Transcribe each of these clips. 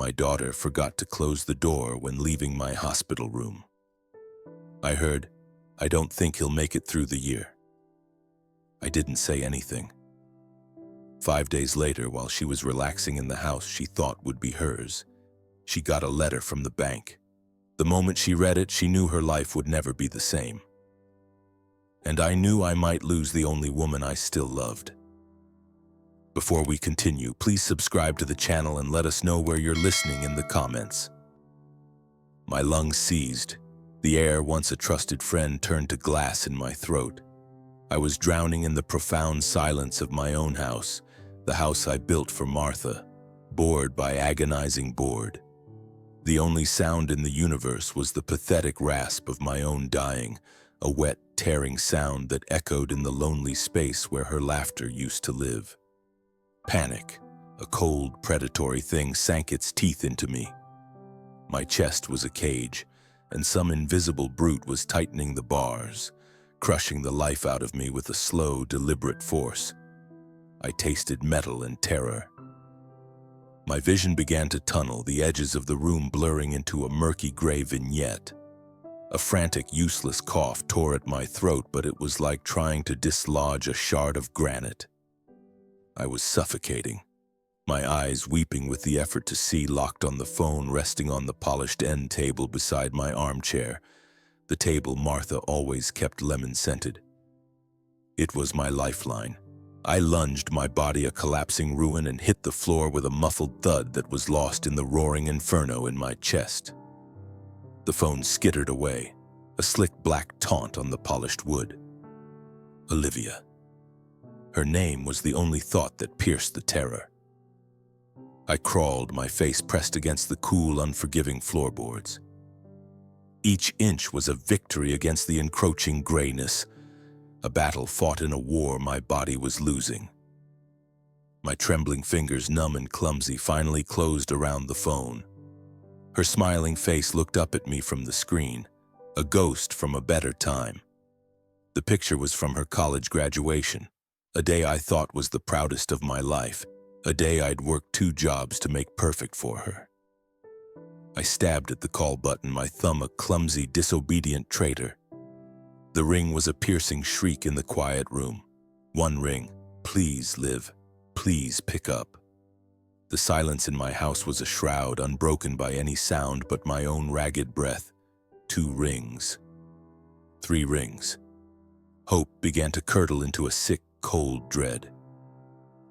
My daughter forgot to close the door when leaving my hospital room. I heard, "I don't think he'll make it through the year." I didn't say anything. 5 days later, while she was relaxing in the house she thought would be hers, she got a letter from the bank. The moment she read it, she knew her life would never be the same. And I knew I might lose the only woman I still loved. Before we continue, please subscribe to the channel and let us know where you're listening in the comments. My lungs seized. The air, once a trusted friend, turned to glass in my throat. I was drowning in the profound silence of my own house, the house I built for Martha, bored by agonizing bored. The only sound in the universe was the pathetic rasp of my own dying, a wet, tearing sound that echoed in the lonely space where her laughter used to live. Panic, a cold, predatory thing, sank its teeth into me. My chest was a cage, and some invisible brute was tightening the bars, crushing the life out of me with a slow, deliberate force. I tasted metal and terror. My vision began to tunnel, the edges of the room blurring into a murky gray vignette. A frantic, useless cough tore at my throat, but it was like trying to dislodge a shard of granite. I was suffocating, my eyes weeping with the effort to see, locked on the phone resting on the polished end table beside my armchair, the table Martha always kept lemon-scented. It was my lifeline. I lunged, my body a collapsing ruin, and hit the floor with a muffled thud that was lost in the roaring inferno in my chest. The phone skittered away, a slick black taunt on the polished wood. Olivia. Her name was the only thought that pierced the terror. I crawled, my face pressed against the cool, unforgiving floorboards. Each inch was a victory against the encroaching grayness, a battle fought in a war my body was losing. My trembling fingers, numb and clumsy, finally closed around the phone. Her smiling face looked up at me from the screen, a ghost from a better time. The picture was from her college graduation, a day I thought was the proudest of my life, a day I'd worked 2 jobs to make perfect for her. I stabbed at the call button, my thumb a clumsy, disobedient traitor. The ring was a piercing shriek in the quiet room. 1 ring. Please, Liv. Please pick up. The silence in my house was a shroud, unbroken by any sound but my own ragged breath. 2 rings. 3 rings. Hope began to curdle into a sick, cold dread.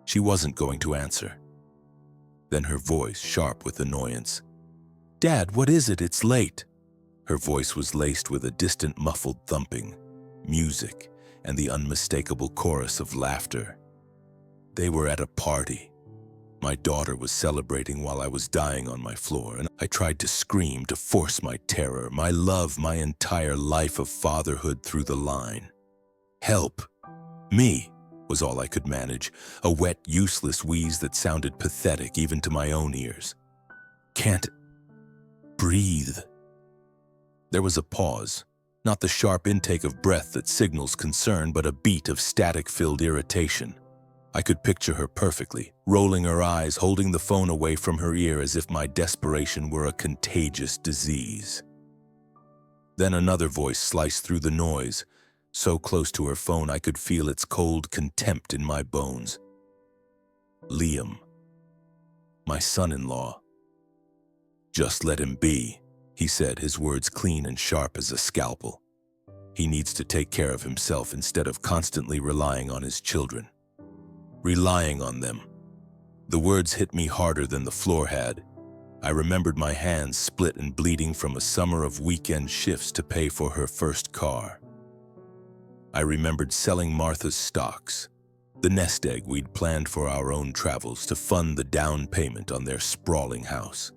She wasn't going to answer. Then her voice, sharp with annoyance. "Dad, what is it? It's late." Her voice was laced with a distant, muffled thumping, music, and the unmistakable chorus of laughter. They were at a party. My daughter was celebrating while I was dying on my floor, and I tried to scream, to force my terror, my love, my entire life of fatherhood through the line. "Help! Me!" was all I could manage, a wet, useless wheeze that sounded pathetic even to my own ears. "Can't breathe." There was a pause, not the sharp intake of breath that signals concern, but a beat of static-filled irritation. I could picture her perfectly, rolling her eyes, holding the phone away from her ear as if my desperation were a contagious disease. Then another voice sliced through the noise, so close to her phone I could feel its cold contempt in my bones. "Liam. My son-in-law." "Just let him be," he said, his words clean and sharp as a scalpel. "He needs to take care of himself instead of constantly relying on his children." Relying on them. The words hit me harder than the floor had. I remembered my hands split and bleeding from a summer of weekend shifts to pay for her first car. I remembered selling Martha's stocks, the nest egg we'd planned for our own travels, to fund the down payment on their sprawling house.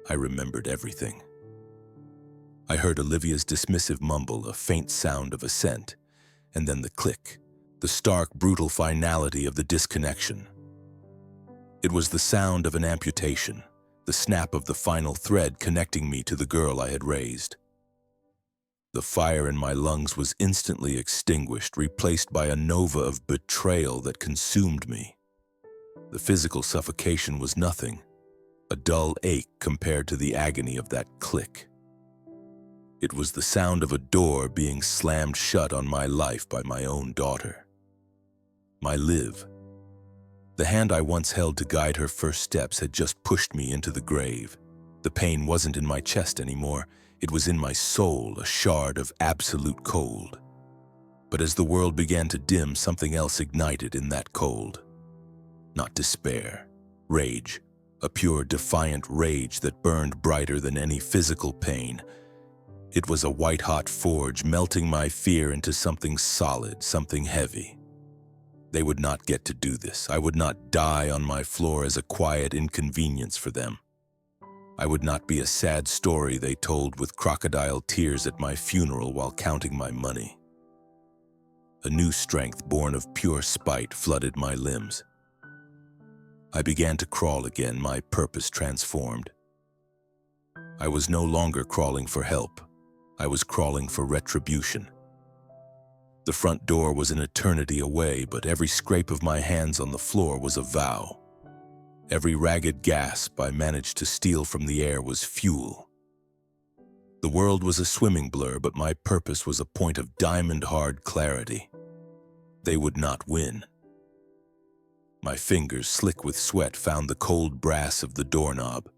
I remembered everything. I heard Olivia's dismissive mumble, a faint sound of assent, and then the click, the stark, brutal finality of the disconnection. It was the sound of an amputation, the snap of the final thread connecting me to the girl I had raised. The fire in my lungs was instantly extinguished, replaced by a nova of betrayal that consumed me. The physical suffocation was nothing. a dull ache compared to the agony of that click. It was the sound of a door being slammed shut on my life by my own daughter. My Liv. The hand I once held to guide her first steps had just pushed me into the grave. The pain wasn't in my chest anymore. It was in my soul, a shard of absolute cold. But as the world began to dim, something else ignited in that cold. Not despair, rage, a pure, defiant rage that burned brighter than any physical pain. It was a white-hot forge melting my fear into something solid, something heavy. They would not get to do this. I would not die on my floor as a quiet inconvenience for them. I would not be a sad story they told with crocodile tears at my funeral while counting my money. A new strength born of pure spite flooded my limbs. I began to crawl again, my purpose transformed. I was no longer crawling for help. I was crawling for retribution. The front door was an eternity away, but every scrape of my hands on the floor was a vow. Every ragged gasp I managed to steal from the air was fuel. The world was a swimming blur, but my purpose was a point of diamond-hard clarity. They would not win. My fingers, slick with sweat, found the cold brass of the doorknob.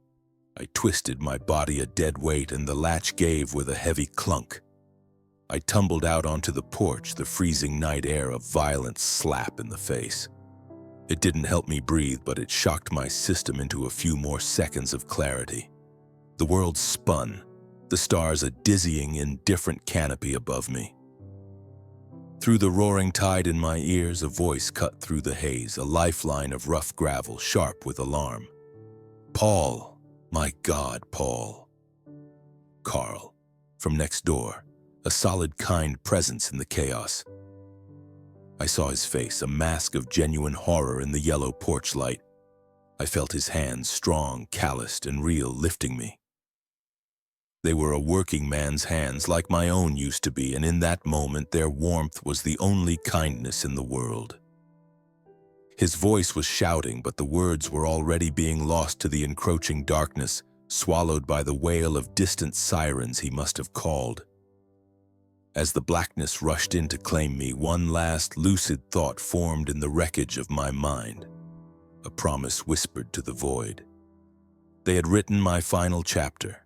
I twisted my body a dead weight, and the latch gave with a heavy clunk. I tumbled out onto the porch, the freezing night air a violent slap in the face. It didn't help me breathe, but it shocked my system into a few more seconds of clarity. The world spun, the stars a dizzying, indifferent canopy above me. Through the roaring tide in my ears, a voice cut through the haze, a lifeline of rough gravel, sharp with alarm. Paul, my God, Paul. Carl, from next door, a solid, kind presence in the chaos. I saw his face, a mask of genuine horror in the yellow porch light. I felt his hands, strong, calloused, and real, lifting me. They were a working man's hands, like my own used to be, and in that moment their warmth was the only kindness in the world. His voice was shouting, but the words were already being lost to the encroaching darkness, swallowed by the wail of distant sirens he must have called. As the blackness rushed in to claim me, one last lucid thought formed in the wreckage of my mind. A promise whispered to the void. They had written my final chapter,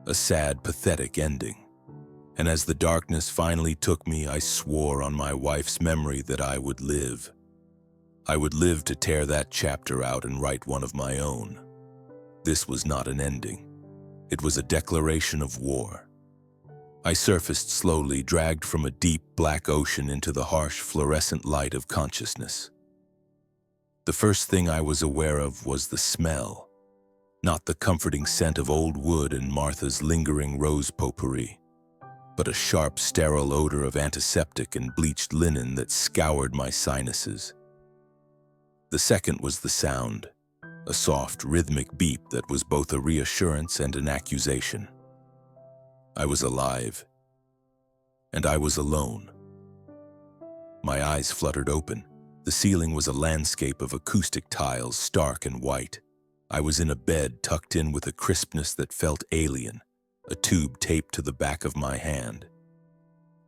a sad, pathetic ending. And as the darkness finally took me, I swore on my wife's memory that I would live. I would live to tear that chapter out and write one of my own. This was not an ending. It was a declaration of war. I surfaced slowly, dragged from a deep black ocean into the harsh fluorescent light of consciousness. The first thing I was aware of was the smell, not the comforting scent of old wood and Martha's lingering rose potpourri, but a sharp, sterile odor of antiseptic and bleached linen that scoured my sinuses. The second was the sound, a soft, rhythmic beep that was both a reassurance and an accusation. I was alive, and I was alone. My eyes fluttered open. The ceiling was a landscape of acoustic tiles, stark and white. I was in a bed tucked in with a crispness that felt alien, a tube taped to the back of my hand.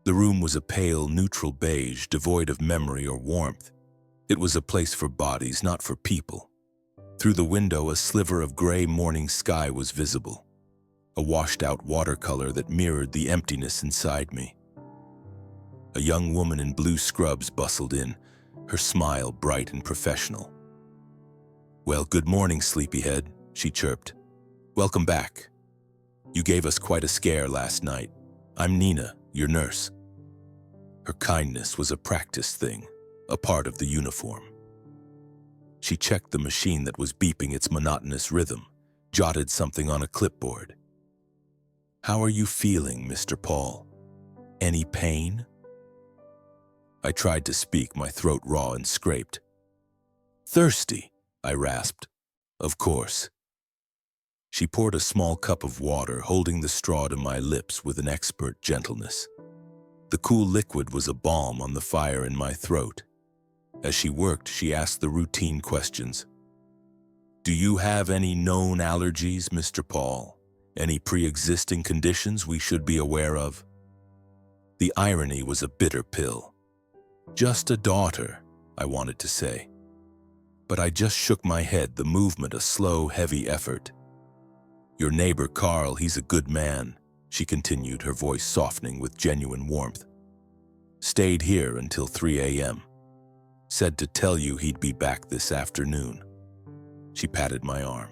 The room was a pale, neutral beige, devoid of memory or warmth. It was a place for bodies, not for people. Through the window, a sliver of gray morning sky was visible, a washed-out watercolor that mirrored the emptiness inside me. A young woman in blue scrubs bustled in, her smile bright and professional. "Well, good morning, sleepyhead," she chirped. "Welcome back. You gave us quite a scare last night. I'm Nina, your nurse." Her kindness was a practice thing, a part of the uniform. She checked the machine that was beeping its monotonous rhythm, jotted something on a clipboard. "How are you feeling, Mr. Paul? Any pain?" I tried to speak, my throat raw and scraped. "Thirsty," I rasped. "Of course." She poured a small cup of water, holding the straw to my lips with an expert gentleness. The cool liquid was a balm on the fire in my throat. As she worked, she asked the routine questions. Do you have any known allergies, Mr. Paul? Any pre-existing conditions we should be aware of? The irony was a bitter pill. Just a daughter, I wanted to say. But I just shook my head, the movement a slow, heavy effort. Your neighbor Carl, he's a good man, she continued, her voice softening with genuine warmth. Stayed here until 3 a.m. Said to tell you he'd be back this afternoon. She patted my arm.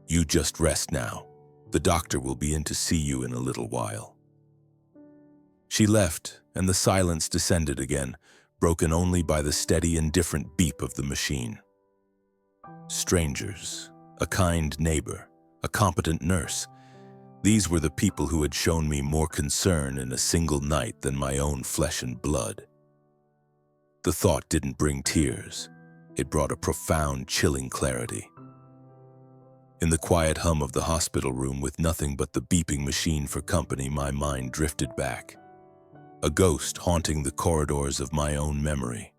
You just rest now. The doctor will be in to see you in a little while. She left, and the silence descended again, broken only by the steady, indifferent beep of the machine. Strangers, a kind neighbor, a competent nurse. These were the people who had shown me more concern in a single night than my own flesh and blood. The thought didn't bring tears. It brought a profound, chilling clarity. In the quiet hum of the hospital room, with nothing but the beeping machine for company, my mind drifted back. A ghost haunting the corridors of my own memory.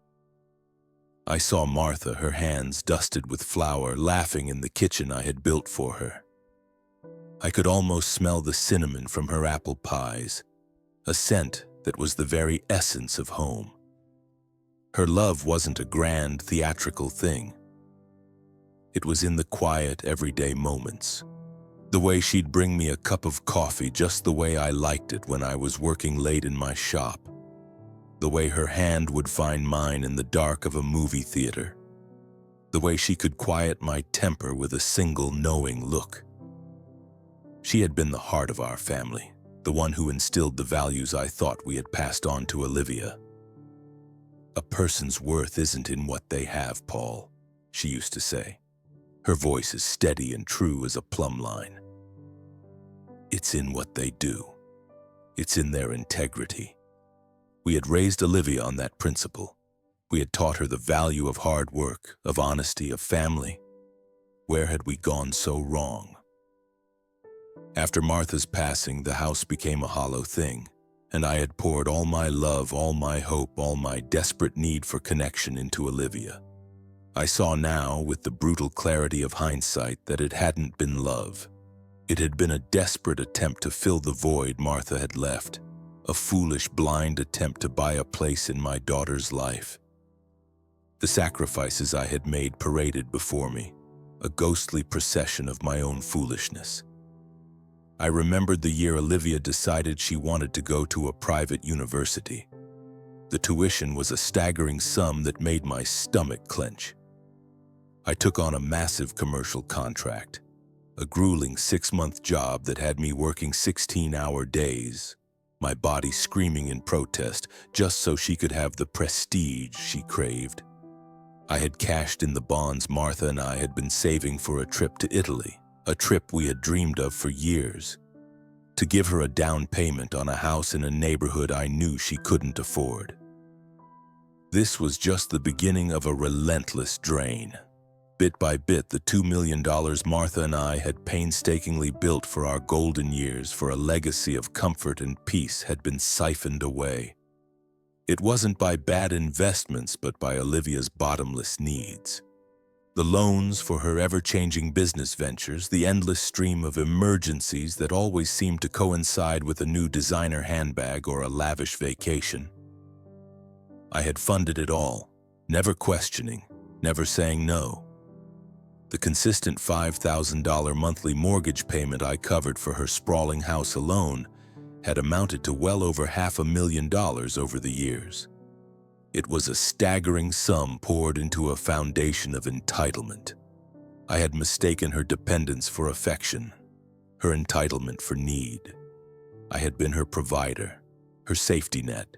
I saw Martha, her hands dusted with flour, laughing in the kitchen I had built for her. I could almost smell the cinnamon from her apple pies, a scent that was the very essence of home. Her love wasn't a grand, theatrical thing. It was in the quiet, everyday moments. The way she'd bring me a cup of coffee just the way I liked it when I was working late in my shop. The way her hand would find mine in the dark of a movie theater. The way she could quiet my temper with a single knowing look. She had been the heart of our family, the one who instilled the values I thought we had passed on to Olivia. A person's worth isn't in what they have, Paul, she used to say. Her voice as steady and true as a plumb line. It's in what they do. It's in their integrity. We had raised Olivia on that principle. We had taught her the value of hard work, of honesty, of family. Where had we gone so wrong? After Martha's passing, the house became a hollow thing, and I had poured all my love, all my hope, all my desperate need for connection into Olivia. I saw now, with the brutal clarity of hindsight, that it hadn't been love. It had been a desperate attempt to fill the void Martha had left, a foolish, blind attempt to buy a place in my daughter's life. The sacrifices I had made paraded before me, a ghostly procession of my own foolishness. I remembered the year Olivia decided she wanted to go to a private university. The tuition was a staggering sum that made my stomach clench. I took on a massive commercial contract, a grueling 6-month job that had me working 16-hour days, my body screaming in protest just so she could have the prestige she craved. I had cashed in the bonds Martha and I had been saving for a trip to Italy, a trip we had dreamed of for years, to give her a down payment on a house in a neighborhood I knew she couldn't afford. This was just the beginning of a relentless drain. Bit by bit, the $2 million Martha and I had painstakingly built for our golden years, for a legacy of comfort and peace, had been siphoned away. It wasn't by bad investments, but by Olivia's bottomless needs. The loans for her ever-changing business ventures, the endless stream of emergencies that always seemed to coincide with a new designer handbag or a lavish vacation. I had funded it all, never questioning, never saying no. The consistent $5,000 monthly mortgage payment I covered for her sprawling house alone had amounted to well over $500,000 over the years. It was a staggering sum poured into a foundation of entitlement. I had mistaken her dependence for affection, her entitlement for need. I had been her provider, her safety net,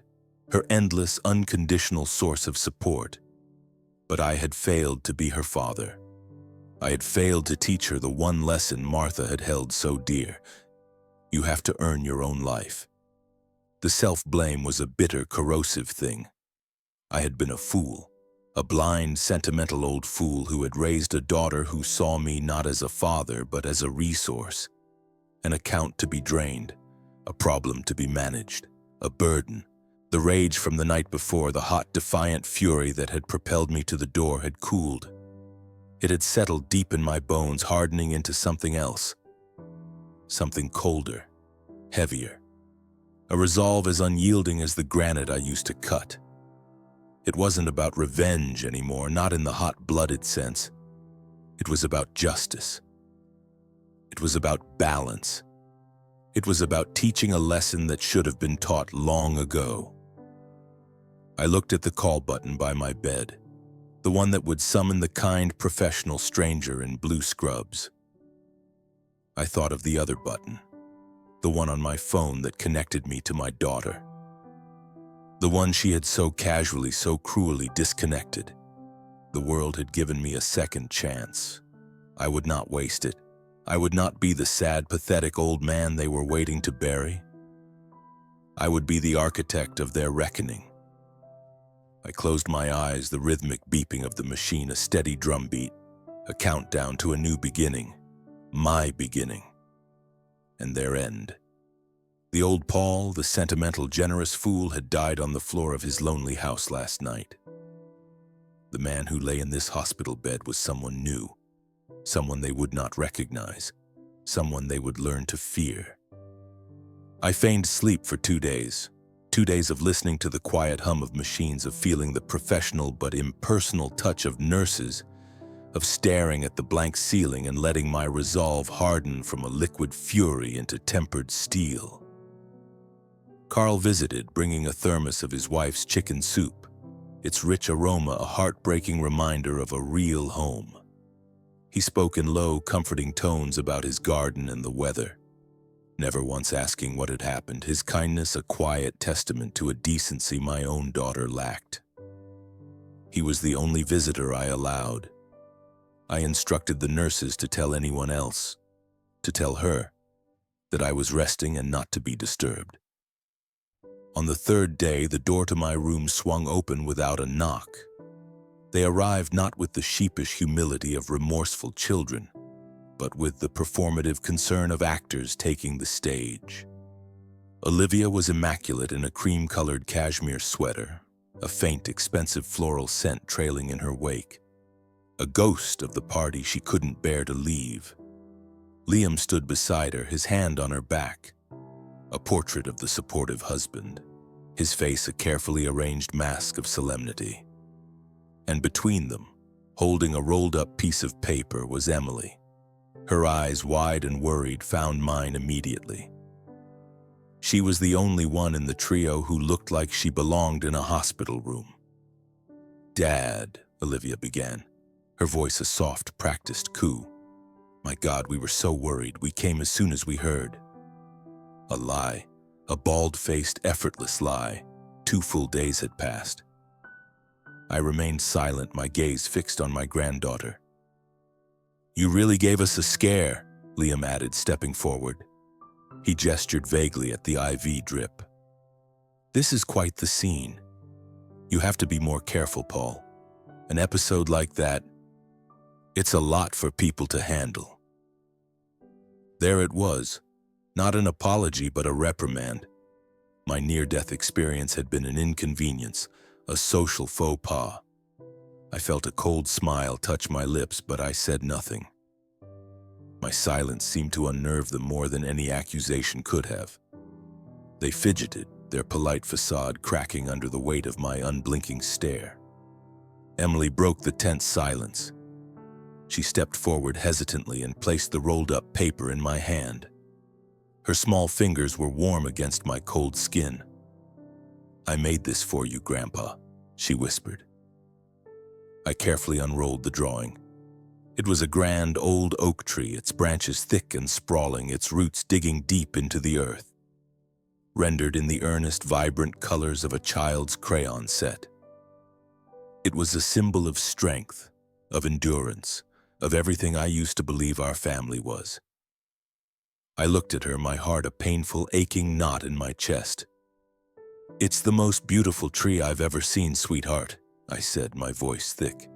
her endless, unconditional source of support. But I had failed to be her father. I had failed to teach her the one lesson Martha had held so dear. You have to earn your own life. The self-blame was a bitter, corrosive thing. I had been a fool, a blind, sentimental old fool who had raised a daughter who saw me not as a father but as a resource, an account to be drained, a problem to be managed, a burden. The rage from the night before, the hot, defiant fury that had propelled me to the door, had cooled. It had settled deep in my bones, hardening into something else. Something colder, heavier. A resolve as unyielding as the granite I used to cut. It wasn't about revenge anymore, not in the hot-blooded sense. It was about justice. It was about balance. It was about teaching a lesson that should have been taught long ago. I looked at the call button by my bed, the one that would summon the kind professional stranger in blue scrubs. I thought of the other button, the one on my phone that connected me to my daughter. The one she had so casually, so cruelly disconnected. The world had given me a second chance. I would not waste it. I would not be the sad, pathetic old man they were waiting to bury. I would be the architect of their reckoning. I closed my eyes, the rhythmic beeping of the machine, a steady drumbeat, a countdown to a new beginning, my beginning, and their end. The old Paul, the sentimental, generous fool, had died on the floor of his lonely house last night. The man who lay in this hospital bed was someone new, someone they would not recognize, someone they would learn to fear. I feigned sleep for 2 days. 2 days of listening to the quiet hum of machines, of feeling the professional but impersonal touch of nurses, of staring at the blank ceiling and letting my resolve harden from a liquid fury into tempered steel. Carl visited, bringing a thermos of his wife's chicken soup, its rich aroma a heartbreaking reminder of a real home. He spoke in low, comforting tones about his garden and the weather, never once asking what had happened, his kindness a quiet testament to a decency my own daughter lacked. He was the only visitor I allowed. I instructed the nurses to tell anyone else, to tell her, that I was resting and not to be disturbed. On the third day, the door to my room swung open without a knock. They arrived not with the sheepish humility of remorseful children, but with the performative concern of actors taking the stage. Olivia was immaculate in a cream-colored cashmere sweater, a faint, expensive floral scent trailing in her wake, a ghost of the party she couldn't bear to leave. Liam stood beside her, his hand on her back, a portrait of the supportive husband, his face a carefully arranged mask of solemnity. And between them, holding a rolled-up piece of paper, was Emily. Her eyes, wide and worried, found mine immediately. She was the only one in the trio who looked like she belonged in a hospital room. "Dad," Olivia began, her voice a soft, practiced coo. "My God, we were so worried. We came as soon as we heard." A lie, a bald-faced, effortless lie. 2 full days had passed. I remained silent, my gaze fixed on my granddaughter. "You really gave us a scare," Liam added, stepping forward. He gestured vaguely at the IV drip. "This is quite the scene. You have to be more careful, Paul. An episode like that, it's a lot for people to handle." There it was, not an apology but a reprimand. My near-death experience had been an inconvenience, a social faux pas. I felt a cold smile touch my lips, but I said nothing. My silence seemed to unnerve them more than any accusation could have. They fidgeted, their polite facade cracking under the weight of my unblinking stare. Emily broke the tense silence. She stepped forward hesitantly and placed the rolled-up paper in my hand. Her small fingers were warm against my cold skin. "I made this for you, Grandpa," she whispered. I carefully unrolled the drawing. It was a grand old oak tree, its branches thick and sprawling, its roots digging deep into the earth, rendered in the earnest, vibrant colors of a child's crayon set. It was a symbol of strength, of endurance, of everything I used to believe our family was. I looked at her, my heart a painful, aching knot in my chest. "It's the most beautiful tree I've ever seen, sweetheart," I said, my voice thick.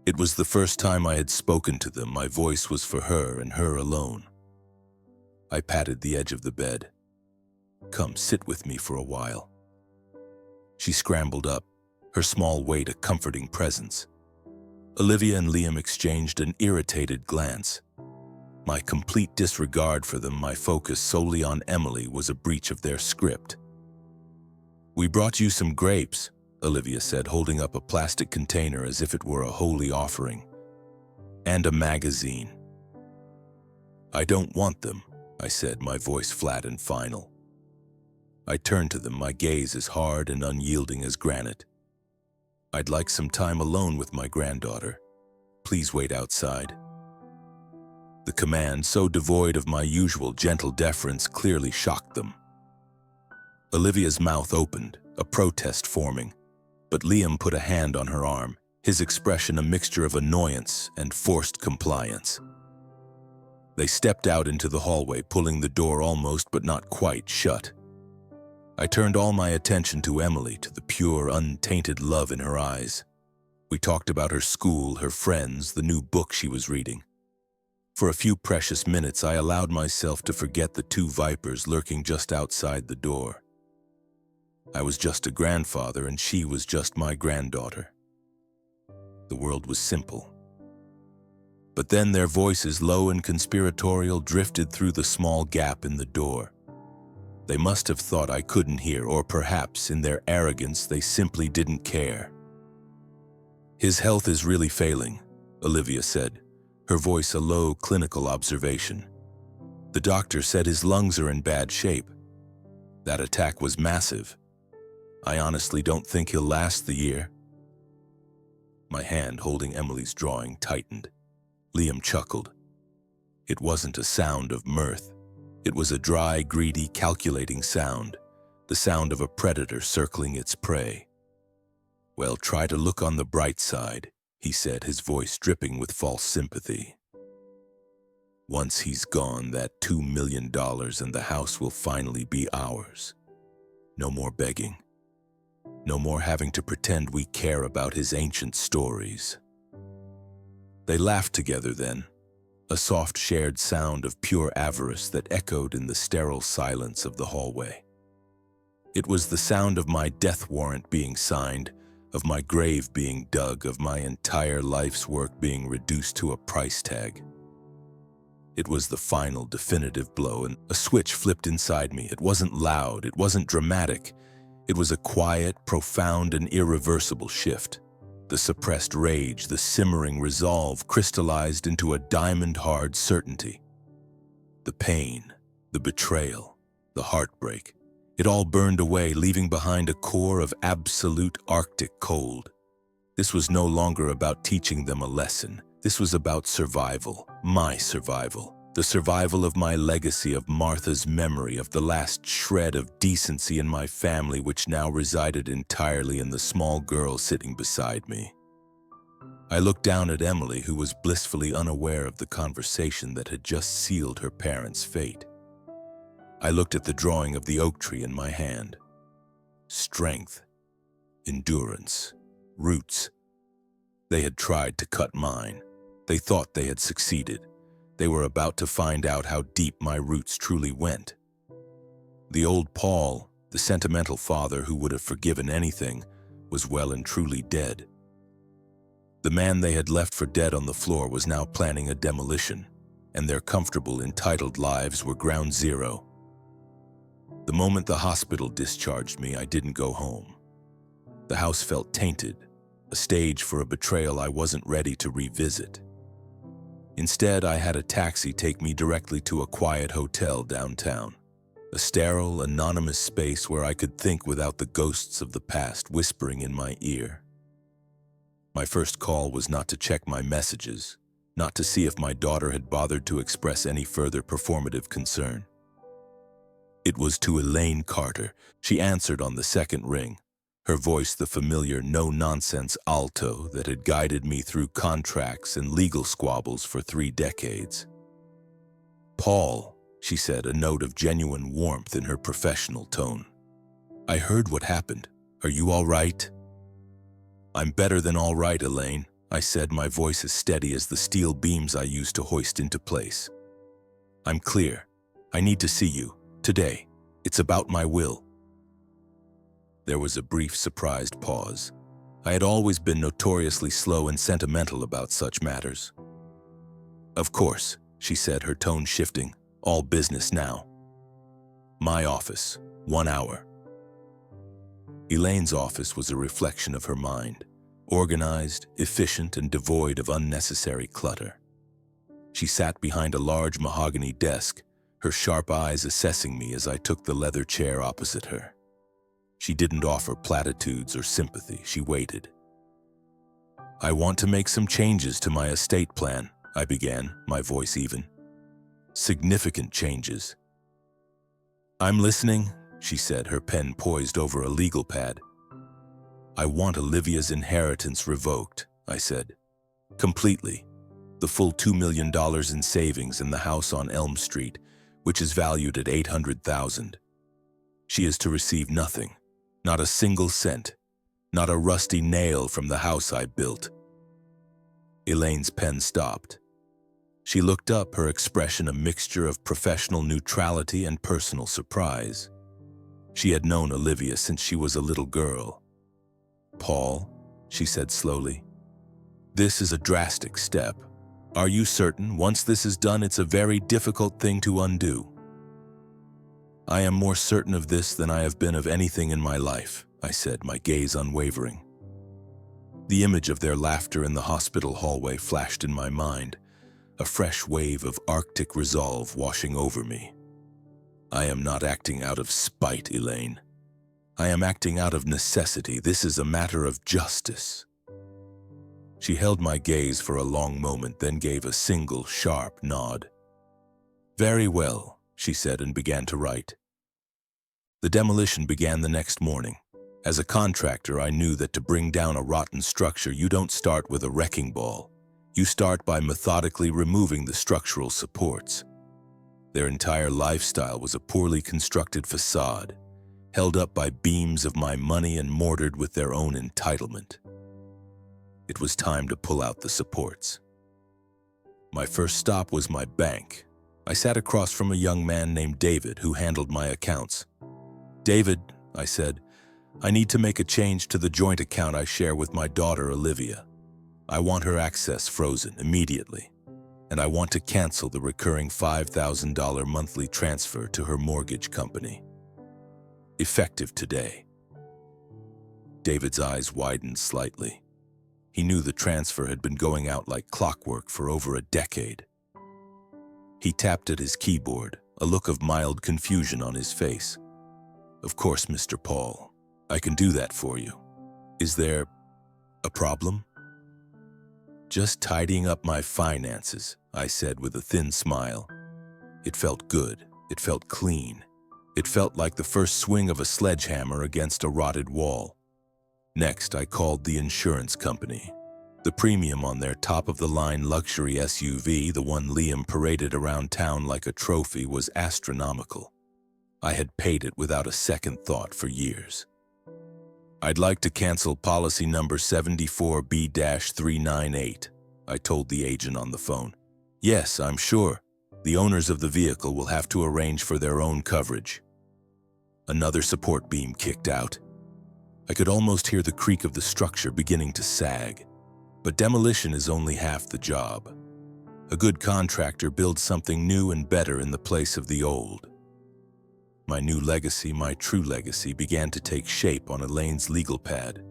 It was the first time I had spoken to them. My voice was for her and her alone. I patted the edge of the bed. "Come, sit with me for a while." She scrambled up, her small weight a comforting presence. Olivia and Liam exchanged an irritated glance. My complete disregard for them, my focus solely on Emily, was a breach of their script. "We brought you some grapes," Olivia said, holding up a plastic container as if it were a holy offering. "And a magazine." "I don't want them," I said, my voice flat and final. I turned to them, my gaze as hard and unyielding as granite. "I'd like some time alone with my granddaughter. Please wait outside." The command, so devoid of my usual gentle deference, clearly shocked them. Olivia's mouth opened, a protest forming, but Liam put a hand on her arm, his expression a mixture of annoyance and forced compliance. They stepped out into the hallway, pulling the door almost but not quite shut. I turned all my attention to Emily, to the pure, untainted love in her eyes. We talked about her school, her friends, the new book she was reading. For a few precious minutes, I allowed myself to forget the two vipers lurking just outside the door. I was just a grandfather, and she was just my granddaughter. The world was simple. But then their voices, low and conspiratorial, drifted through the small gap in the door. They must have thought I couldn't hear, or perhaps, in their arrogance, they simply didn't care. "His health is really failing," Olivia said, her voice a low, clinical observation. "The doctor said his lungs are in bad shape. That attack was massive. I honestly don't think he'll last the year." My hand holding Emily's drawing tightened. Liam chuckled. It wasn't a sound of mirth. It was a dry, greedy, calculating sound, the sound of a predator circling its prey. "Well, try to look on the bright side," he said, his voice dripping with false sympathy. "Once he's gone, that $2 million and the house will finally be ours. No more begging. No more having to pretend we care about his ancient stories." They laughed together then, a soft shared sound of pure avarice that echoed in the sterile silence of the hallway. It was the sound of my death warrant being signed, of my grave being dug, of my entire life's work being reduced to a price tag. It was the final, definitive blow, and a switch flipped inside me. It wasn't loud, it wasn't dramatic. It was a quiet, profound, and irreversible shift. The suppressed rage, the simmering resolve crystallized into a diamond-hard certainty. The pain, the betrayal, the heartbreak, it all burned away, leaving behind a core of absolute Arctic cold. This was no longer about teaching them a lesson. This was about survival, my survival, the survival of my legacy, of Martha's memory, of the last shred of decency in my family, which now resided entirely in the small girl sitting beside me. I looked down at Emily, who was blissfully unaware of the conversation that had just sealed her parents' fate. I looked at the drawing of the oak tree in my hand. Strength, endurance, roots. They had tried to cut mine. They thought they had succeeded. They were about to find out how deep my roots truly went. The old Paul, the sentimental father who would have forgiven anything, was well and truly dead. The man they had left for dead on the floor was now planning a demolition, and their comfortable, entitled lives were ground zero. The moment the hospital discharged me, I didn't go home. The house felt tainted, a stage for a betrayal I wasn't ready to revisit. Instead, I had a taxi take me directly to a quiet hotel downtown, a sterile, anonymous space where I could think without the ghosts of the past whispering in my ear. My first call was not to check my messages, not to see if my daughter had bothered to express any further performative concern. It was to Elaine Carter. She answered on the second ring, her voice the familiar no-nonsense alto that had guided me through contracts and legal squabbles for 3 decades. "Paul," she said, a note of genuine warmth in her professional tone. "I heard what happened. Are you all right?" "I'm better than all right, Elaine," I said, my voice as steady as the steel beams I used to hoist into place. "I'm clear. I need to see you. Today. It's about my will." There was a brief, surprised pause. I had always been notoriously slow and sentimental about such matters. "Of course," she said, her tone shifting. "All business now." My office, 1 hour. Elaine's office was a reflection of her mind, organized, efficient, and devoid of unnecessary clutter. She sat behind a large mahogany desk, her sharp eyes assessing me as I took the leather chair opposite her. She didn't offer platitudes or sympathy, she waited. "I want to make some changes to my estate plan," I began, my voice even. "Significant changes." "I'm listening," she said, her pen poised over a legal pad. "I want Olivia's inheritance revoked," I said. "Completely. The full $2 million in savings in the house on Elm Street, which is valued at $800,000. She is to receive nothing, not a single cent, not a rusty nail from the house I built." Elaine's pen stopped. She looked up, her expression a mixture of professional neutrality and personal surprise. She had known Olivia since she was a little girl. "Paul," she said slowly, "this is a drastic step. Are you certain, once this is done, it's a very difficult thing to undo?" "I am more certain of this than I have been of anything in my life," I said, my gaze unwavering. The image of their laughter in the hospital hallway flashed in my mind, a fresh wave of Arctic resolve washing over me. "I am not acting out of spite, Elaine. I am acting out of necessity. This is a matter of justice." She held my gaze for a long moment, then gave a single, sharp nod. "Very well," she said, and began to write. The demolition began the next morning. As a contractor, I knew that to bring down a rotten structure, you don't start with a wrecking ball. You start by methodically removing the structural supports. Their entire lifestyle was a poorly constructed facade, held up by beams of my money and mortared with their own entitlement. It was time to pull out the supports. My first stop was my bank. I sat across from a young man named David who handled my accounts. "David," I said, "I need to make a change to the joint account I share with my daughter Olivia. I want her access frozen immediately, and I want to cancel the recurring $5,000 monthly transfer to her mortgage company. Effective today." David's eyes widened slightly. He knew the transfer had been going out like clockwork for over a decade. He tapped at his keyboard, a look of mild confusion on his face. "Of course, Mr. Paul. I can do that for you. Is there a problem?" "Just tidying up my finances," I said with a thin smile. It felt good. It felt clean. It felt like the first swing of a sledgehammer against a rotted wall. Next, I called the insurance company. The premium on their top-of-the-line luxury SUV, the one Liam paraded around town like a trophy, was astronomical. I had paid it without a second thought for years. "I'd like to cancel policy number 74B-398, I told the agent on the phone. "Yes, I'm sure. The owners of the vehicle will have to arrange for their own coverage." Another support beam kicked out. I could almost hear the creak of the structure beginning to sag. But demolition is only half the job. A good contractor builds something new and better in the place of the old. My new legacy, my true legacy, began to take shape on Elaine's legal pad.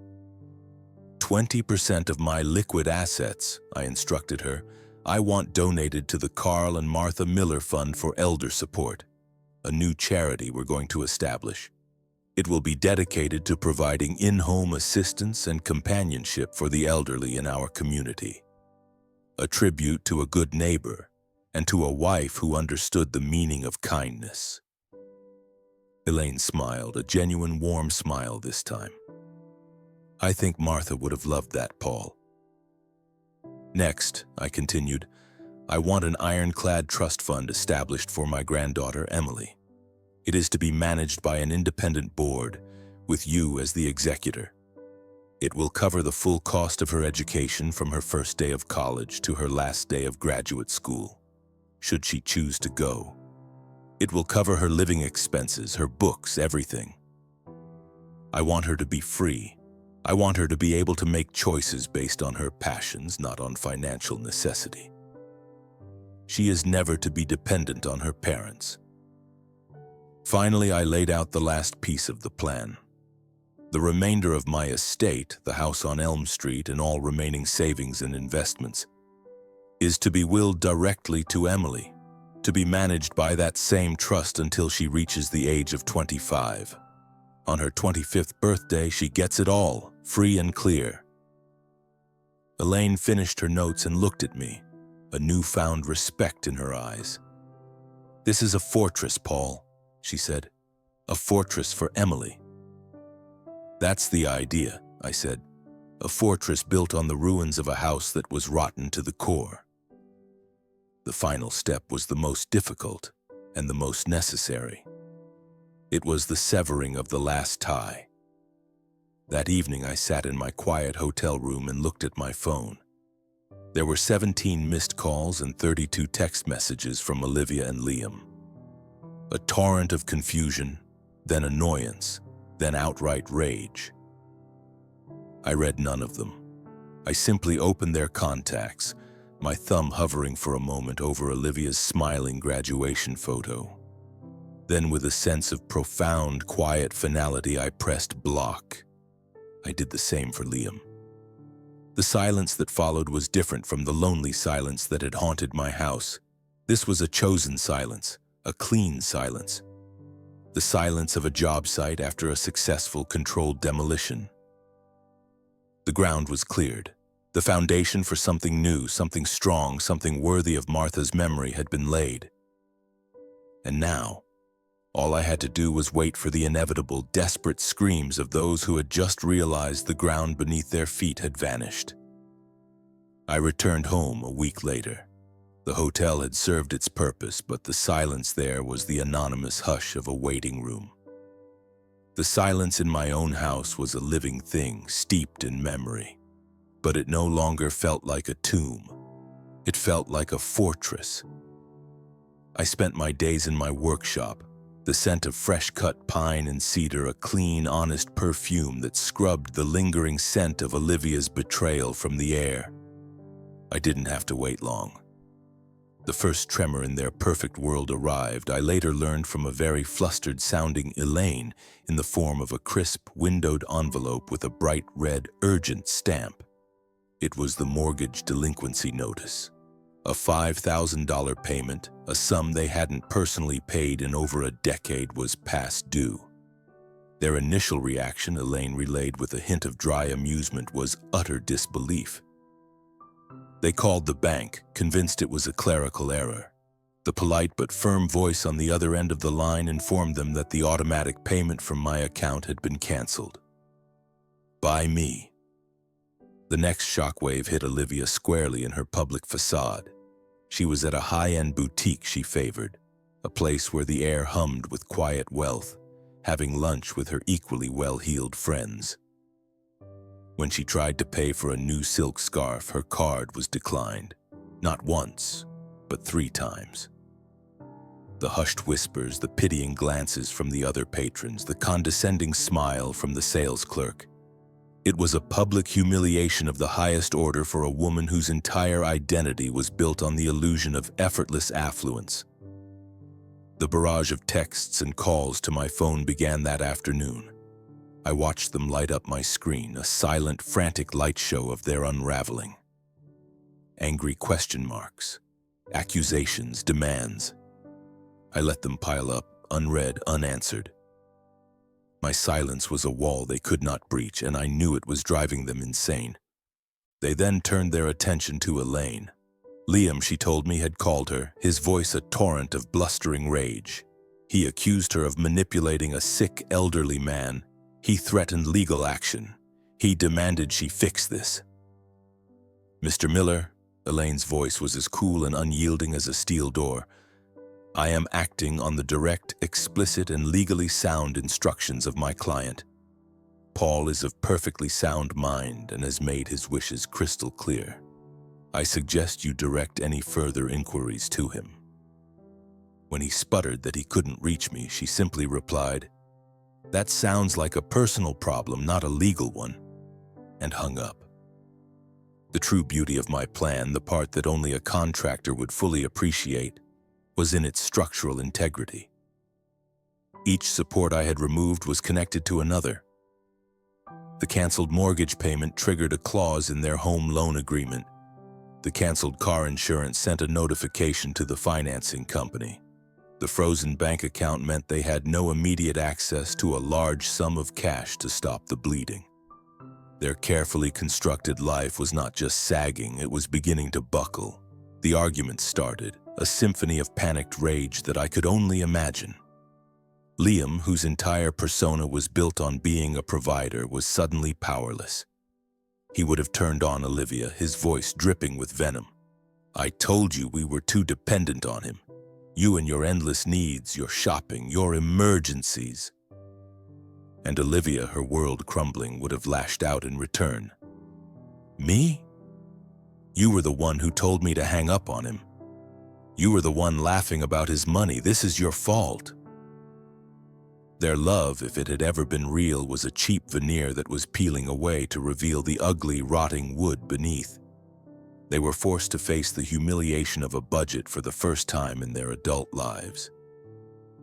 20% of my liquid assets, I instructed her, I want donated to the Carl and Martha Miller Fund for Elder Support, a new charity we're going to establish. It will be dedicated to providing in-home assistance and companionship for the elderly in our community. A tribute to a good neighbor and to a wife who understood the meaning of kindness. Elaine smiled, a genuine warm smile this time. "I think Martha would have loved that, Paul." "Next," I continued, "I want an ironclad trust fund established for my granddaughter, Emily. It is to be managed by an independent board, with you as the executor. It will cover the full cost of her education from her first day of college to her last day of graduate school, should she choose to go. It will cover her living expenses, her books, everything. I want her to be free. I want her to be able to make choices based on her passions, not on financial necessity. She is never to be dependent on her parents. Finally, I laid out the last piece of the plan. The remainder of my estate, the house on Elm Street and all remaining savings and investments, is to be willed directly to Emily, to be managed by that same trust until she reaches the age of 25. On her 25th birthday, she gets it all, free and clear. Elaine finished her notes and looked at me, a newfound respect in her eyes. "This is a fortress, Paul," she said. "A fortress for Emily." "That's the idea," I said. "A fortress built on the ruins of a house that was rotten to the core." The final step was the most difficult and the most necessary. It was the severing of the last tie. That evening, I sat in my quiet hotel room and looked at my phone. There were 17 missed calls and 32 text messages from Olivia and Liam. A torrent of confusion, then annoyance, then outright rage. I read none of them. I simply opened their contacts, my thumb hovering for a moment over Olivia's smiling graduation photo. Then, with a sense of profound, quiet finality, I pressed block. I did the same for Liam. The silence that followed was different from the lonely silence that had haunted my house. This was a chosen silence, a clean silence. The silence of a job site after a successful, controlled demolition. The ground was cleared. The foundation for something new, something strong, something worthy of Martha's memory had been laid. And now, all I had to do was wait for the inevitable, desperate screams of those who had just realized the ground beneath their feet had vanished. I returned home a week later. The hotel had served its purpose, but the silence there was the anonymous hush of a waiting room. The silence in my own house was a living thing, steeped in memory. But it no longer felt like a tomb. It felt like a fortress. I spent my days in my workshop, the scent of fresh-cut pine and cedar, a clean, honest perfume that scrubbed the lingering scent of Olivia's betrayal from the air. I didn't have to wait long. The first tremor in their perfect world arrived. I later learned from a very flustered-sounding Elaine in the form of a crisp, windowed envelope with a bright red, urgent stamp. It was the mortgage delinquency notice. A $5,000 payment, a sum they hadn't personally paid in over a decade, was past due. Their initial reaction, Elaine relayed with a hint of dry amusement, was utter disbelief. They called the bank, convinced it was a clerical error. The polite but firm voice on the other end of the line informed them that the automatic payment from my account had been canceled. By me. The next shockwave hit Olivia squarely in her public facade. She was at a high-end boutique she favored, a place where the air hummed with quiet wealth, having lunch with her equally well-heeled friends. When she tried to pay for a new silk scarf, her card was declined, not once, but 3 times. The hushed whispers, the pitying glances from the other patrons, the condescending smile from the sales clerk. It was a public humiliation of the highest order for a woman whose entire identity was built on the illusion of effortless affluence. The barrage of texts and calls to my phone began that afternoon. I watched them light up my screen, a silent, frantic light show of their unraveling. Angry question marks, accusations, demands. I let them pile up, unread, unanswered. My silence was a wall they could not breach, and I knew it was driving them insane. They then turned their attention to Elaine. Liam, she told me, had called her, his voice a torrent of blustering rage. He accused her of manipulating a sick, elderly man. He threatened legal action. He demanded she fix this. "Mr. Miller," Elaine's voice was as cool and unyielding as a steel door, "I am acting on the direct, explicit, and legally sound instructions of my client. Paul is of perfectly sound mind and has made his wishes crystal clear. I suggest you direct any further inquiries to him." When he sputtered that he couldn't reach me, she simply replied, "That sounds like a personal problem, not a legal one." and hung up. The true beauty of my plan, the part that only a contractor would fully appreciate, was in its structural integrity. Each support I had removed was connected to another. The canceled mortgage payment triggered a clause in their home loan agreement. The canceled car insurance sent a notification to the financing company. The frozen bank account meant they had no immediate access to a large sum of cash to stop the bleeding. Their carefully constructed life was not just sagging, it was beginning to buckle. The arguments started, a symphony of panicked rage that I could only imagine. Liam, whose entire persona was built on being a provider, was suddenly powerless. He would have turned on Olivia, his voice dripping with venom. "I told you we were too dependent on him. You and your endless needs, your shopping, your emergencies." And Olivia, her world crumbling, would have lashed out in return. "Me? You were the one who told me to hang up on him. You were the one laughing about his money. This is your fault." Their love, if it had ever been real, was a cheap veneer that was peeling away to reveal the ugly, rotting wood beneath. They were forced to face the humiliation of a budget for the first time in their adult lives.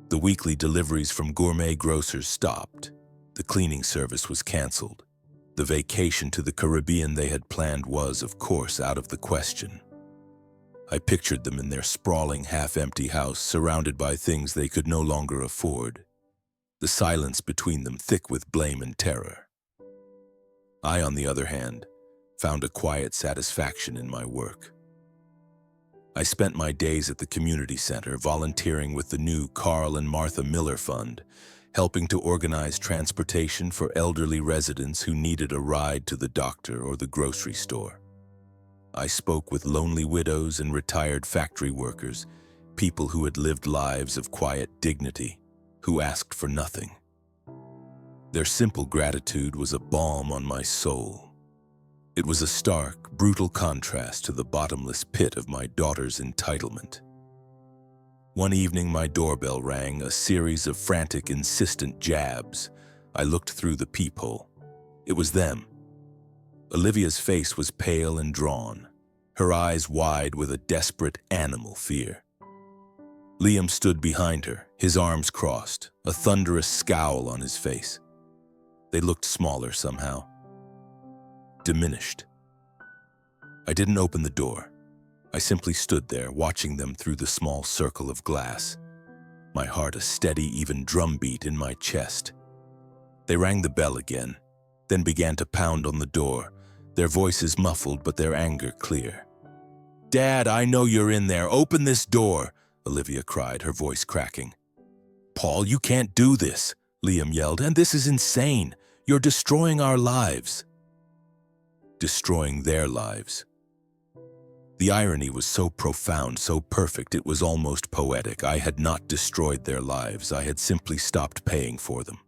The weekly deliveries from gourmet grocers stopped. The cleaning service was canceled. The vacation to the Caribbean they had planned was, of course, out of the question. I pictured them in their sprawling, half-empty house, surrounded by things they could no longer afford. The silence between them thick with blame and terror. I, on the other hand, found a quiet satisfaction in my work. I spent my days at the community center, volunteering with the new Carl and Martha Miller Fund, helping to organize transportation for elderly residents who needed a ride to the doctor or the grocery store. I spoke with lonely widows and retired factory workers, people who had lived lives of quiet dignity, who asked for nothing. Their simple gratitude was a balm on my soul. It was a stark, brutal contrast to the bottomless pit of my daughter's entitlement. One evening, my doorbell rang, a series of frantic, insistent jabs. I looked through the peephole. It was them. Olivia's face was pale and drawn, her eyes wide with a desperate animal fear. Liam stood behind her, his arms crossed, a thunderous scowl on his face. They looked smaller somehow, diminished. I didn't open the door. I simply stood there, watching them through the small circle of glass, my heart a steady, even drumbeat in my chest. They rang the bell again, then began to pound on the door, their voices muffled but their anger clear. "Dad, I know you're in there. Open this door," Olivia cried, her voice cracking. "Paul, you can't do this," Liam yelled, "and this is insane. You're destroying our lives." Destroying their lives. The irony was so profound, so perfect, it was almost poetic. I had not destroyed their lives. I had simply stopped paying for them.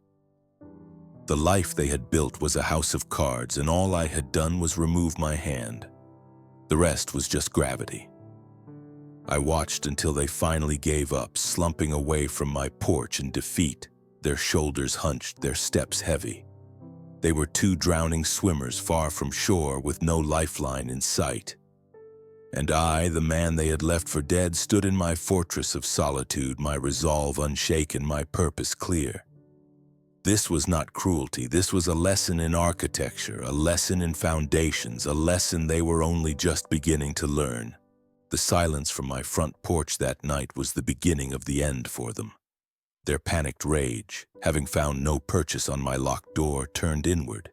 The life they had built was a house of cards, and all I had done was remove my hand. The rest was just gravity. I watched until they finally gave up, slumping away from my porch in defeat, their shoulders hunched, their steps heavy. They were two drowning swimmers far from shore with no lifeline in sight. And I, the man they had left for dead, stood in my fortress of solitude, my resolve unshaken, my purpose clear. This was not cruelty. This was a lesson in architecture, a lesson in foundations, a lesson they were only just beginning to learn. The silence from my front porch that night was the beginning of the end for them. Their panicked rage, having found no purchase on my locked door, turned inward,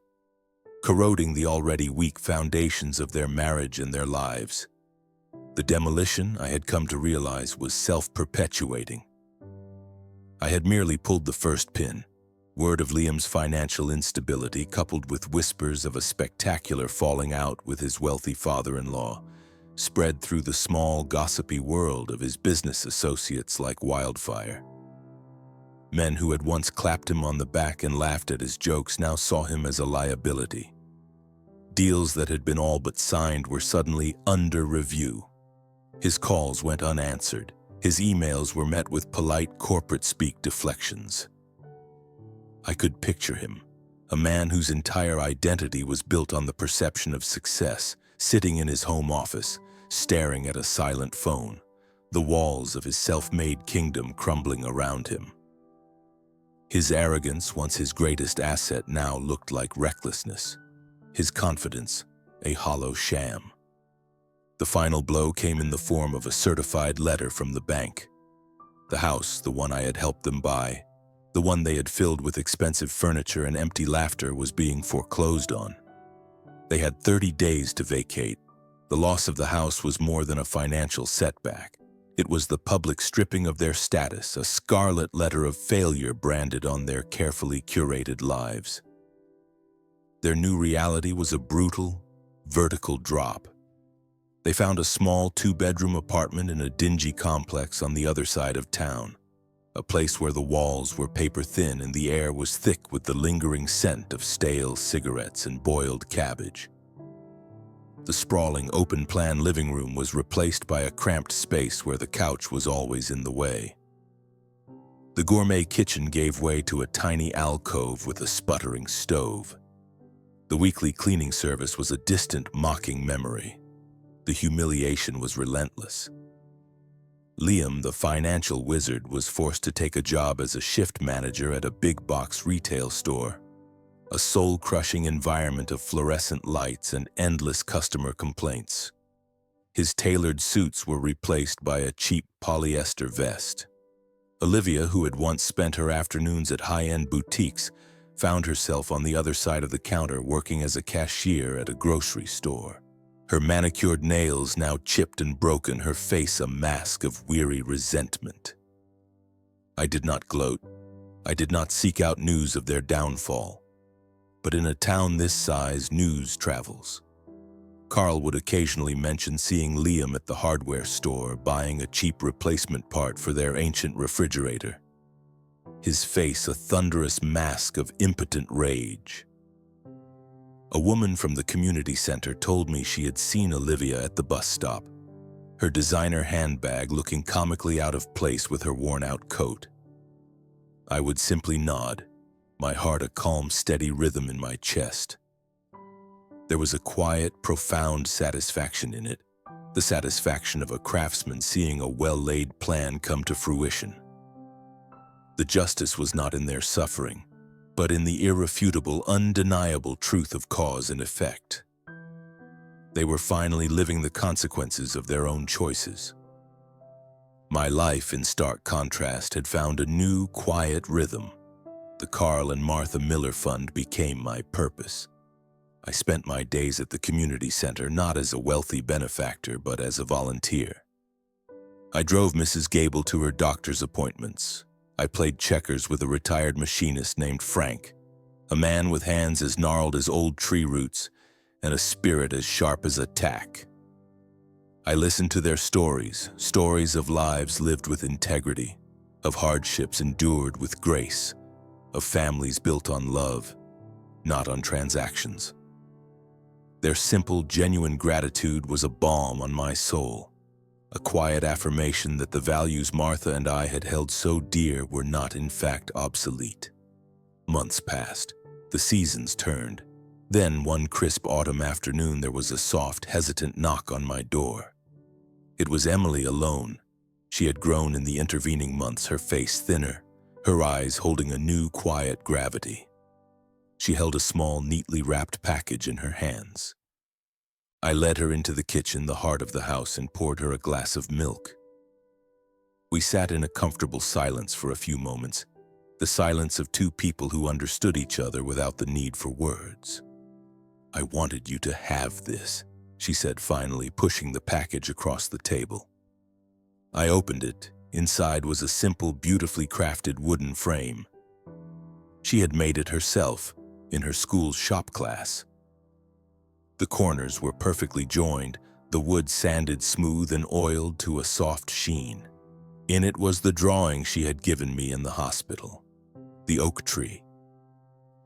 corroding the already weak foundations of their marriage and their lives. The demolition, I had come to realize, was self-perpetuating. I had merely pulled the first pin. Word of Liam's financial instability, coupled with whispers of a spectacular falling out with his wealthy father-in-law, spread through the small, gossipy world of his business associates like wildfire. Men who had once clapped him on the back and laughed at his jokes now saw him as a liability. Deals that had been all but signed were suddenly under review. His calls went unanswered. His emails were met with polite corporate speak deflections. I could picture him, A man whose entire identity was built on the perception of success, sitting in his home office, staring at a silent phone, the walls of his self-made kingdom crumbling around him. His arrogance, once his greatest asset, now looked like recklessness. His confidence, a hollow sham. The final blow came in the form of a certified letter from the bank. The house, the one I had helped them buy, the one they had filled with expensive furniture and empty laughter, was being foreclosed on. They had 30 days to vacate. The loss of the house was more than a financial setback. It was the public stripping of their status, a scarlet letter of failure branded on their carefully curated lives. Their new reality was a brutal, vertical drop. They found a small 2-bedroom apartment in a dingy complex on the other side of town, a place where the walls were paper-thin and the air was thick with the lingering scent of stale cigarettes and boiled cabbage. The sprawling, open-plan living room was replaced by a cramped space where the couch was always in the way. The gourmet kitchen gave way to a tiny alcove with a sputtering stove. The weekly cleaning service was a distant, mocking memory. The humiliation was relentless. Liam, the financial wizard, was forced to take a job as a shift manager at a big-box retail store. A soul-crushing environment of fluorescent lights and endless customer complaints. His tailored suits were replaced by a cheap polyester vest. Olivia, who had once spent her afternoons at high-end boutiques, found herself on the other side of the counter working as a cashier at a grocery store. Her manicured nails now chipped and broken, her face a mask of weary resentment. I did not gloat. I did not seek out news of their downfall. But in a town this size, news travels. Carl would occasionally mention seeing Liam at the hardware store buying a cheap replacement part for their ancient refrigerator. His face a thunderous mask of impotent rage. A woman from the community center told me she had seen Olivia at the bus stop, her designer handbag looking comically out of place with her worn-out coat. I would simply nod, my heart a calm, steady rhythm in my chest. There was a quiet, profound satisfaction in it, the satisfaction of a craftsman seeing a well-laid plan come to fruition. The justice was not in their suffering, but in the irrefutable, undeniable truth of cause and effect. They were finally living the consequences of their own choices. My life, in stark contrast, had found a new, quiet rhythm. The Carl and Martha Miller Fund became my purpose. I spent my days at the community center not as a wealthy benefactor, but as a volunteer. I drove Mrs. Gable to her doctor's appointments. I played checkers with a retired machinist named Frank, a man with hands as gnarled as old tree roots and a spirit as sharp as a tack. I listened to their stories, stories of lives lived with integrity, of hardships endured with grace, of families built on love, not on transactions. Their simple, genuine gratitude was a balm on my soul, a quiet affirmation that the values Martha and I had held so dear were not in fact obsolete. Months passed. The seasons turned. Then, one crisp autumn afternoon, there was a soft, hesitant knock on my door. It was Emily alone. She had grown in the intervening months, her face thinner, her eyes holding a new, quiet gravity. She held a small, neatly wrapped package in her hands. I led her into the kitchen, the heart of the house, and poured her a glass of milk. We sat in a comfortable silence for a few moments, the silence of two people who understood each other without the need for words. "I wanted you to have this," she said finally, pushing the package across the table. I opened it. Inside was a simple, beautifully crafted wooden frame. She had made it herself, in her school's shop class. The corners were perfectly joined, the wood sanded smooth and oiled to a soft sheen. In it was the drawing she had given me in the hospital, the oak tree.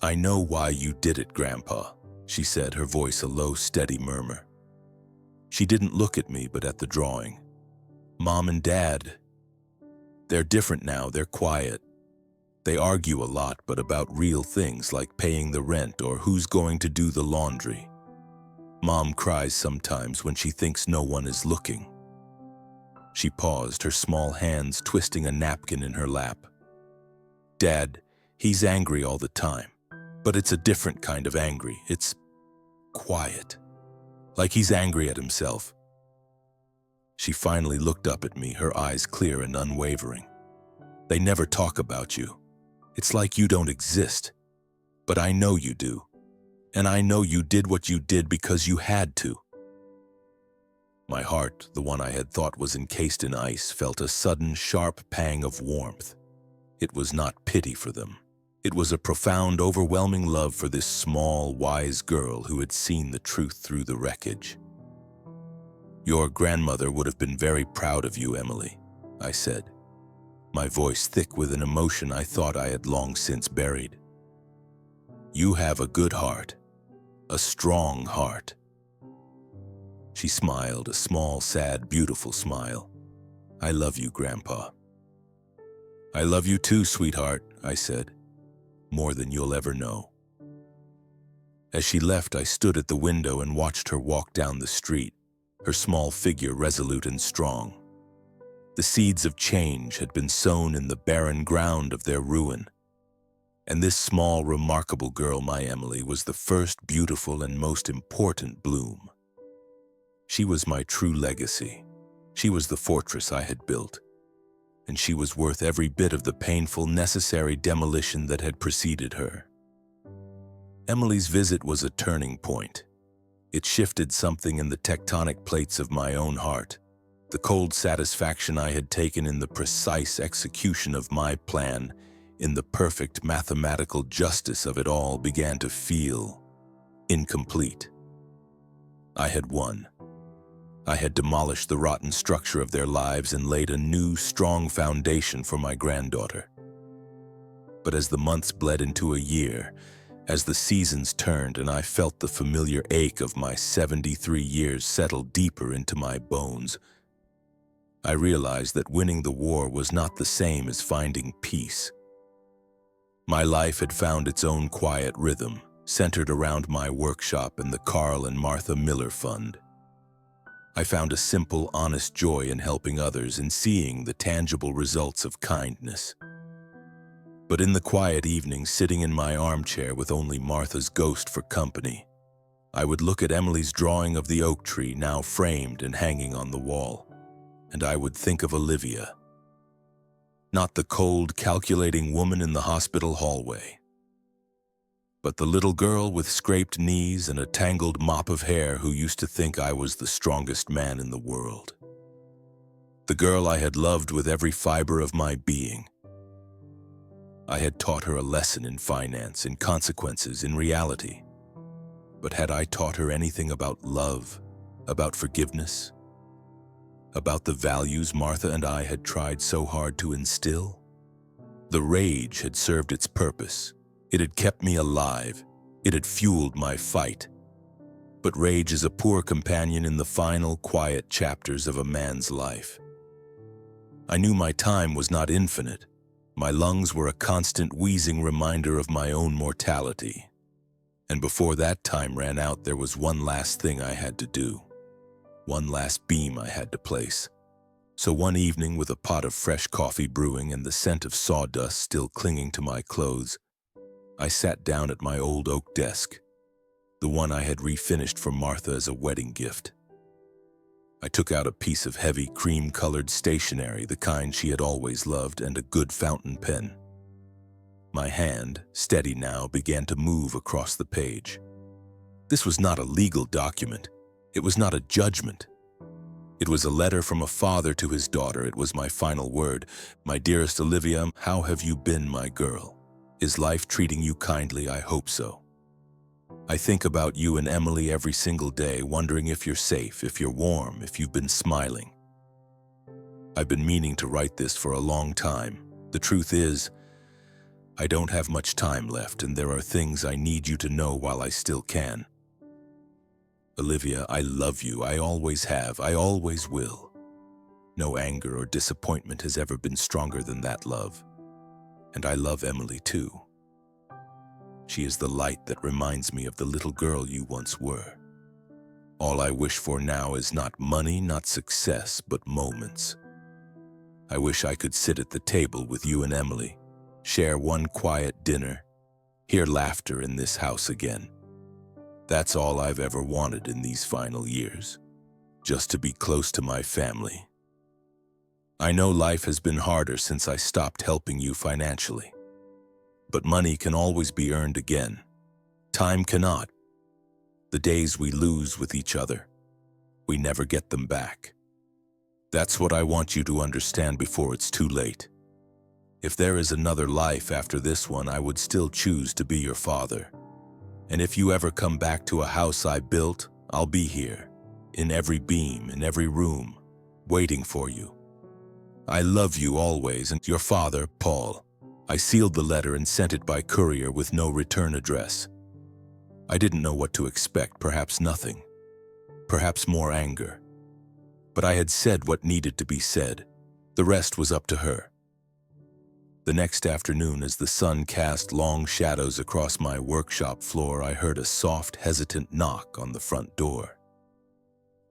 "I know why you did it, Grandpa," she said, her voice a low, steady murmur. She didn't look at me, but at the drawing. "Mom and Dad, they're different now, they're quiet. They argue a lot, but about real things like paying the rent or who's going to do the laundry. Mom cries sometimes when she thinks no one is looking. She paused, her small hands twisting a napkin in her lap. Dad, he's angry all the time, but it's a different kind of angry. It's quiet, like he's angry at himself. She finally looked up at me, her eyes clear and unwavering. They never talk about you. It's like you don't exist. But I know you do. And I know you did what you did because you had to. My heart, the one I had thought was encased in ice, felt a sudden, sharp pang of warmth. It was not pity for them. It was a profound, overwhelming love for this small, wise girl who had seen the truth through the wreckage. Your grandmother would have been very proud of you, Emily, I said, my voice thick with an emotion I thought I had long since buried. You have a good heart, a strong heart. She smiled, a small, sad, beautiful smile. I love you, Grandpa. I love you too, sweetheart, I said, more than you'll ever know. As she left, I stood at the window and watched her walk down the street, her small figure resolute and strong. The seeds of change had been sown in the barren ground of their ruin. And this small, remarkable girl, my Emily, was the first beautiful and most important bloom. She was my true legacy. She was the fortress I had built. And she was worth every bit of the painful, necessary demolition that had preceded her. Emily's visit was a turning point. It shifted something in the tectonic plates of my own heart. The cold satisfaction I had taken in the precise execution of my plan, in the perfect mathematical justice of it all, began to feel incomplete. I had won. I had demolished the rotten structure of their lives and laid a new, strong foundation for my granddaughter. But as the months bled into a year, as the seasons turned and I felt the familiar ache of my 73 years settle deeper into my bones, I realized that winning the war was not the same as finding peace. My life had found its own quiet rhythm, centered around my workshop and the Carl and Martha Miller Fund. I found a simple, honest joy in helping others and seeing the tangible results of kindness. But in the quiet evenings, sitting in my armchair with only Martha's ghost for company, I would look at Emily's drawing of the oak tree now framed and hanging on the wall. And I would think of Olivia. Not the cold, calculating woman in the hospital hallway, but the little girl with scraped knees and a tangled mop of hair who used to think I was the strongest man in the world. The girl I had loved with every fiber of my being. I had taught her a lesson in finance, in consequences, in reality. But had I taught her anything about love, about forgiveness, about the values Martha and I had tried so hard to instill? The rage had served its purpose. It had kept me alive. It had fueled my fight. But rage is a poor companion in the final, quiet chapters of a man's life. I knew my time was not infinite. My lungs were a constant wheezing reminder of my own mortality. And before that time ran out, there was one last thing I had to do. One last beam I had to place. So one evening, with a pot of fresh coffee brewing and the scent of sawdust still clinging to my clothes, I sat down at my old oak desk, the one I had refinished for Martha as a wedding gift. I took out a piece of heavy cream-colored stationery, the kind she had always loved, and a good fountain pen. My hand, steady now, began to move across the page. This was not a legal document. It was not a judgment. It was a letter from a father to his daughter. It was my final word. My dearest Olivia, how have you been, my girl? Is life treating you kindly? I hope so. I think about you and Emily every single day, wondering if you're safe, if you're warm, if you've been smiling. I've been meaning to write this for a long time. The truth is, I don't have much time left, and there are things I need you to know while I still can. Olivia, I love you. I always have. I always will. No anger or disappointment has ever been stronger than that love. And I love Emily too. She is the light that reminds me of the little girl you once were. All I wish for now is not money, not success, but moments. I wish I could sit at the table with you and Emily, share one quiet dinner, hear laughter in this house again. That's all I've ever wanted in these final years, just to be close to my family. I know life has been harder since I stopped helping you financially. But money can always be earned again. Time cannot. The days we lose with each other, we never get them back. That's what I want you to understand before it's too late. If there is another life after this one, I would still choose to be your father. And if you ever come back to a house I built, I'll be here, in every beam, in every room, waiting for you. I love you always, and your father, Paul. I sealed the letter and sent it by courier with no return address. I didn't know what to expect, perhaps nothing, perhaps more anger. But I had said what needed to be said. The rest was up to her. The next afternoon, as the sun cast long shadows across my workshop floor, I heard a soft, hesitant knock on the front door.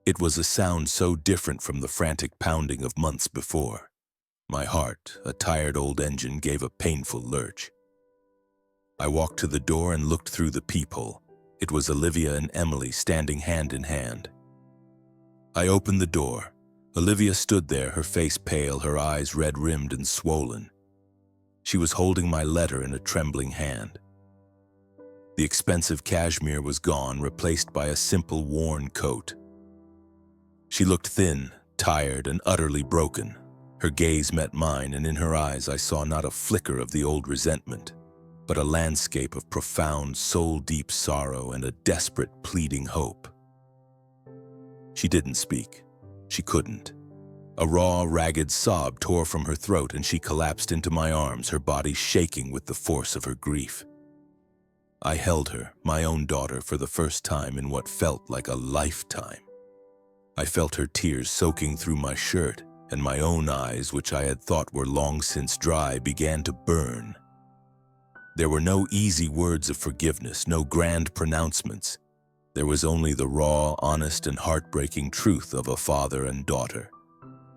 It was a sound so different from the frantic pounding of months before. My heart, a tired old engine, gave a painful lurch. I walked to the door and looked through the peephole. It was Olivia and Emily standing hand in hand. I opened the door. Olivia stood there, her face pale, her eyes red-rimmed and swollen. She was holding my letter in a trembling hand. The expensive cashmere was gone, replaced by a simple, worn coat. She looked thin, tired, and utterly broken. Her gaze met mine, and in her eyes I saw not a flicker of the old resentment, but a landscape of profound, soul-deep sorrow and a desperate, pleading hope. She didn't speak. She couldn't. A raw, ragged sob tore from her throat, and she collapsed into my arms, her body shaking with the force of her grief. I held her, my own daughter, for the first time in what felt like a lifetime. I felt her tears soaking through my shirt, and my own eyes, which I had thought were long since dry, began to burn. There were no easy words of forgiveness, no grand pronouncements. There was only the raw, honest, and heartbreaking truth of a father and daughter,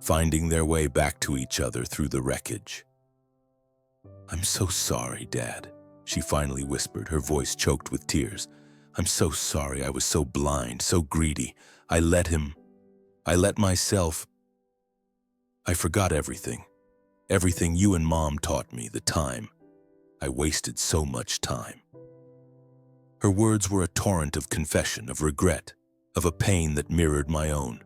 finding their way back to each other through the wreckage. "I'm so sorry, Dad," she finally whispered, her voice choked with tears. "I'm so sorry. I was so blind, so greedy. I let myself. I forgot everything. Everything you and Mom taught me, the time. I wasted so much time." Her words were a torrent of confession, of regret, of a pain that mirrored my own.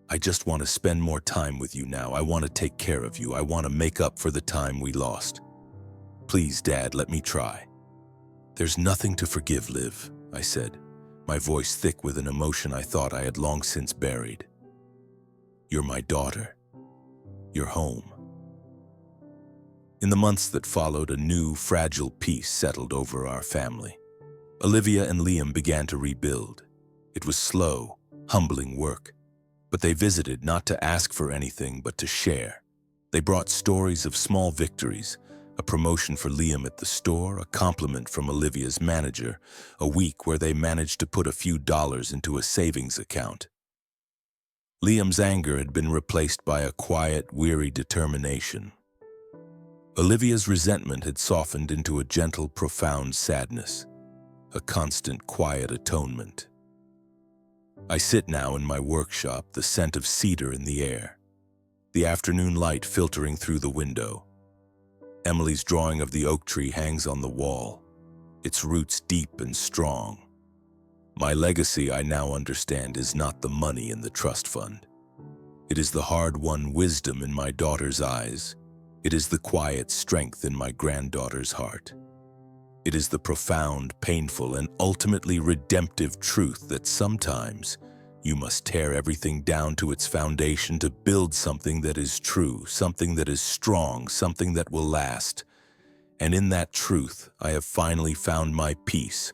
"I just want to spend more time with you now. I want to take care of you. I want to make up for the time we lost. Please, Dad, let me try." "There's nothing to forgive, Liv," I said, my voice thick with an emotion I thought I had long since buried. "You're my daughter. You're home." In the months that followed, a new, fragile peace settled over our family. Olivia and Liam began to rebuild. It was slow, humbling work, but they visited not to ask for anything but to share. They brought stories of small victories, a promotion for Liam at the store, a compliment from Olivia's manager, a week where they managed to put a few dollars into a savings account. Liam's anger had been replaced by a quiet, weary determination. Olivia's resentment had softened into a gentle, profound sadness, a constant, quiet atonement. I sit now in my workshop, the scent of cedar in the air, the afternoon light filtering through the window. Emily's drawing of the oak tree hangs on the wall, its roots deep and strong. My legacy, I now understand, is not the money in the trust fund. It is the hard-won wisdom in my daughter's eyes. It is the quiet strength in my granddaughter's heart. It is the profound, painful, and ultimately redemptive truth that sometimes you must tear everything down to its foundation to build something that is true, something that is strong, something that will last. And in that truth, I have finally found my peace.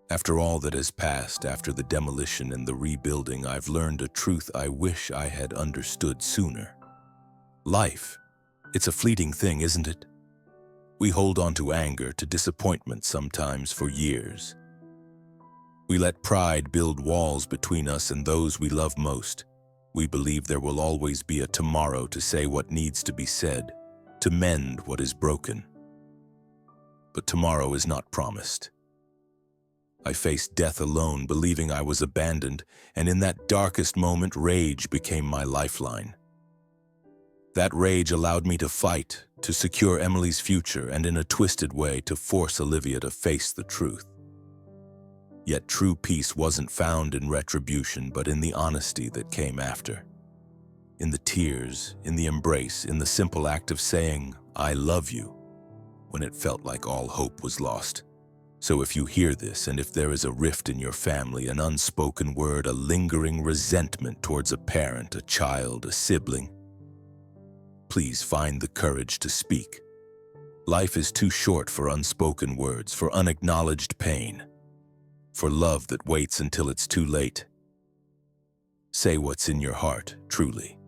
After all that has passed, after the demolition and the rebuilding, I've learned a truth I wish I had understood sooner. Life, it's a fleeting thing, isn't it? We hold on to anger, to disappointment sometimes for years. We let pride build walls between us and those we love most. We believe there will always be a tomorrow to say what needs to be said, to mend what is broken. But tomorrow is not promised. I faced death alone, believing I was abandoned, and in that darkest moment, rage became my lifeline. That rage allowed me to fight, to secure Emily's future, and in a twisted way, to force Olivia to face the truth. Yet true peace wasn't found in retribution, but in the honesty that came after. In the tears, in the embrace, in the simple act of saying, "I love you," when it felt like all hope was lost. So if you hear this, and if there is a rift in your family, an unspoken word, a lingering resentment towards a parent, a child, a sibling, please find the courage to speak. Life is too short for unspoken words, for unacknowledged pain, for love that waits until it's too late. Say what's in your heart, truly.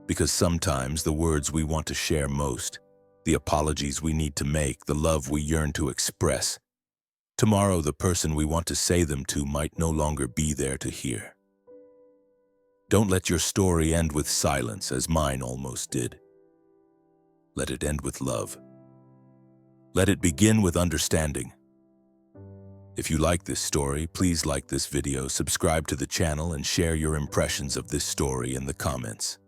Because sometimes the words we want to share most, the apologies we need to make, the love we yearn to express, tomorrow the person we want to say them to might no longer be there to hear. Don't let your story end with silence, as mine almost did. Let it end with love. Let it begin with understanding. If you like this story, please like this video, subscribe to the channel, and share your impressions of this story in the comments.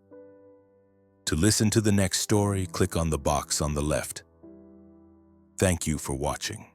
To listen to the next story, click on the box on the left. Thank you for watching.